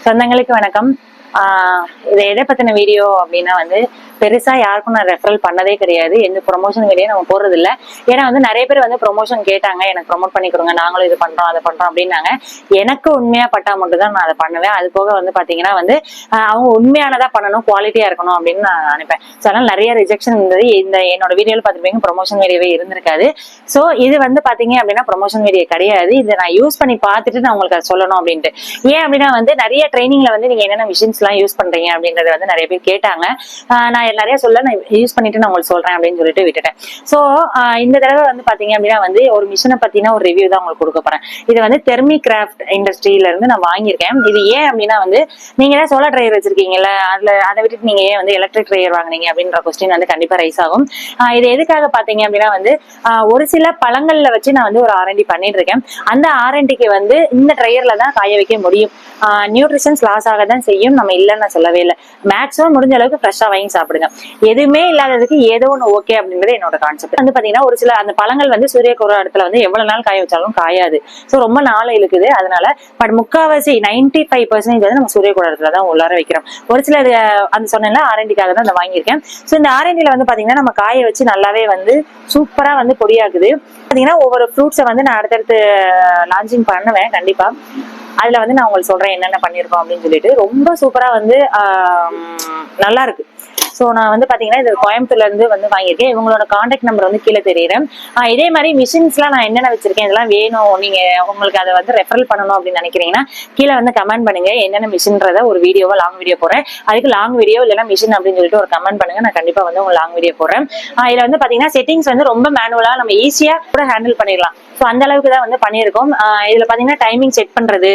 சொந்தங்களுக்கு வணக்கம். இதை எதை பத்தின வீடியோ அப்படின்னா பெருசா யாருக்கும் நான் ரெஃபரல் பண்ணதே கிடையாது. எந்த ப்ரொமோஷன் வீடியோ நம்ம போடுறது இல்லை. ஏன்னா நிறைய பேர் ப்ரொமோஷன் கேட்டாங்க, எனக்கு ப்ரொமோட் பண்ணி கொடுங்க, நாங்களும் இது பண்றோம் அதை பண்றோம் அப்படின்னாங்க. எனக்கு உண்மையா பட்டா மட்டும் தான் நான் அதை பண்ணுவேன். அது போக பாத்தீங்கன்னா அவங்க உண்மையானதா பண்ணணும், குவாலிட்டியா இருக்கணும் அப்படின்னு நான் நினைப்பேன். ஸோ அதனால நிறைய ரிஜெக்ஷன் இருந்தது. இந்த என்னோட வீடியோல பார்த்துருப்பீங்க, ப்ரொமோஷன் வீடியோவே இருந்திருக்காது. ஸோ இது பாத்தீங்க அப்படின்னா ப்ரொமோஷன் வீடியோ கிடையாது. இதை நான் யூஸ் பண்ணி பார்த்துட்டு நான் உங்களுக்கு அதை சொல்லணும் அப்படின்ட்டு. ஏன் அப்படின்னா நிறைய ட்ரைனிங்ல நீங்க என்னென்ன மிஷின்ஸ் எல்லாம் யூஸ் பண்றீங்க அப்படின்றத நிறைய பேர் கேட்டாங்க. நான் நிறைய நான் யூஸ் பண்ணிட்டு நான் உங்களுக்கு சொல்றேன் அப்படின்னு சொல்லிட்டு விட்டுட்டேன். சோ இந்த தடவை பாத்தீங்க அப்படின்னா ஒரு மிஷினை பத்தின ஒரு ரிவ்யூ தான் உங்களுக்கு கொடுக்க போறேன். இது தெர்மி கிராஃப்ட் இண்டஸ்ட்ரியில இருந்து நான் வாங்கியிருக்கேன். இது ஏன் அப்படின்னா நீங்க ஏதாவது சோலார் ட்ரையர் வச்சிருக்கீங்கல்ல, அதை விட்டுட்டு நீங்க ஏன் எலக்ட்ரிக் ட்ரையர் வாங்குனீங்க அப்படின்ற கொஸ்டின் கண்டிப்பா ரைஸ் ஆகும். இது எதுக்காக பாத்தீங்க அப்படின்னா ஒரு சில பழங்கள்ல வச்சு நான் ஒரு ஆர்என்டி பண்ணிட்டு இருக்கேன். அந்த ஆர்என்டிக்கு இந்த ட்ரையர்ல தான் காய வைக்க முடியும். நியூட்ரிஷன்ஸ் லாஸ் ஆக தான் செய்யும், நம்ம இல்லைன்னு நான் சொல்லவே இல்லை. மேக்ஸிமம் முடிஞ்ச அளவுக்கு ஃப்ரெஷ்ஷா வாங்கி சாப்பிடுங்க. எதுவுமே இல்லாததுக்கு ஏதோ ஒன்று ஓகே அப்படின்றது என்னோட கான்செப்ட். பாத்தீங்கன்னா ஒரு சில அந்த பழங்கள் சூரிய குற இடத்துல எவ்வளவு நாள் காய வச்சாலும் காயாது. ஸோ ரொம்ப நாள் இழுக்குது. அதனால பட் முக்காவாசி 95% நம்ம சூரிய குற இடத்துல தான் உள்ளார வைக்கிறோம். ஒரு சில அந்த சொன்னேன்ல ஆர்என்டிக்காக தான் அதை வாங்கியிருக்கேன். ஸோ இந்த ஆர்என்டில பாத்தீங்கன்னா நம்ம காய வச்சு நல்லாவே சூப்பரா பொடியாக்குது. பாத்தீங்கன்னா ஒவ்வொரு ஃப்ரூட்ஸை நான் அடுத்தடுத்து லான்ச்சிங் பண்ணுவேன் கண்டிப்பா. அதுல நான் உங்களுக்கு சொல்றேன் என்னென்ன பண்ணிருக்கோம் அப்படின்னு சொல்லிட்டு. ரொம்ப சூப்பரா நல்லா இருக்கு. ஸோ நான் பாத்தீங்கன்னா இது கோயம்புத்தூர்ல இருந்து வாங்கியிருக்கேன். இவங்களோட கான்டாக்ட் நம்பர் கீழே தெரியுறேன். இதே மாதிரி மிஷின்ஸ் எல்லாம் நான் என்னென்ன வச்சிருக்கேன், இதெல்லாம் வேணும், நீங்க உங்களுக்கு அதை ரெஃபரல் பண்ணணும் அப்படின்னு நினைக்கிறீங்கன்னா கீழே கமெண்ட் பண்ணுங்க. என்னென்ன மிஷின்றத ஒரு வீடியோவா லாங் வீடியோ போறேன். அதுக்கு லாங் வீடியோ இல்லைன்னா மிஷின் அப்படின்னு சொல்லிட்டு ஒரு கமெண்ட் பண்ணுங்க. நான் கண்டிப்பா உங்க லாங் வீடியோ போடுறேன். இதுல பாத்தீங்கன்னா செட்டிங்ஸ் ரொம்ப மேனுவலா நம்ம ஈஸியா கூட ஹேண்டில் பண்ணிடலாம். ஸோ அந்த அளவுக்கு தான் பண்ணியிருக்கோம். இதுல பாத்தீங்கன்னா டைமிங் செட் பண்றது,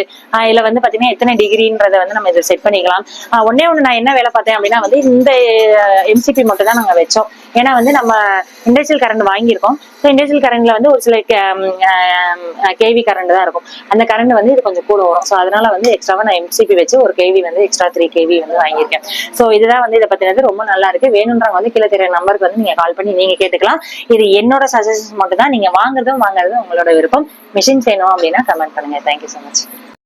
இதுல பாத்தீங்கன்னா எத்தனை டிகிரின்றத நம்ம இதை செட் பண்ணிக்கலாம். ஒன்னே ஒண்ணு நான் என்ன வேலை பார்த்தேன் அப்படின்னா இந்த எம்சிபி மட்டும் தான் நாங்க வச்சோம். ஏன்னா நம்ம இண்டஸ்ட்ரியல் கரண்ட் வாங்கியிருக்கோம். ஸோ இண்டஸ்ட்ரியல் கரண்ட்ல ஒரு சில கேவி கரண்ட் தான் இருக்கும். அந்த கரண்ட் இது கொஞ்சம் கூட வரும். ஸோ அதனால எக்ஸ்ட்ராவா நான் எம்சிபி வச்சு ஒரு கேவி எக்ஸ்ட்ரா 3 கேவி வாங்கியிருக்கேன். ஸோ இதுதான் இதை பத்தினது ரொம்ப நல்லா இருக்கு. வேணுன்றவங்க கீழே தெரிய நம்பருக்கு நீங்க கால் பண்ணி நீங்க கேட்டுக்கலாம். இது என்னோட சஜஷன்ஸ் மட்டும் தான். நீங்க வாங்குறதும் உங்களோட விருப்பம். மிஷின் செய்யணும் அப்படின்னா கமெண்ட் பண்ணுங்க. Thank you so much.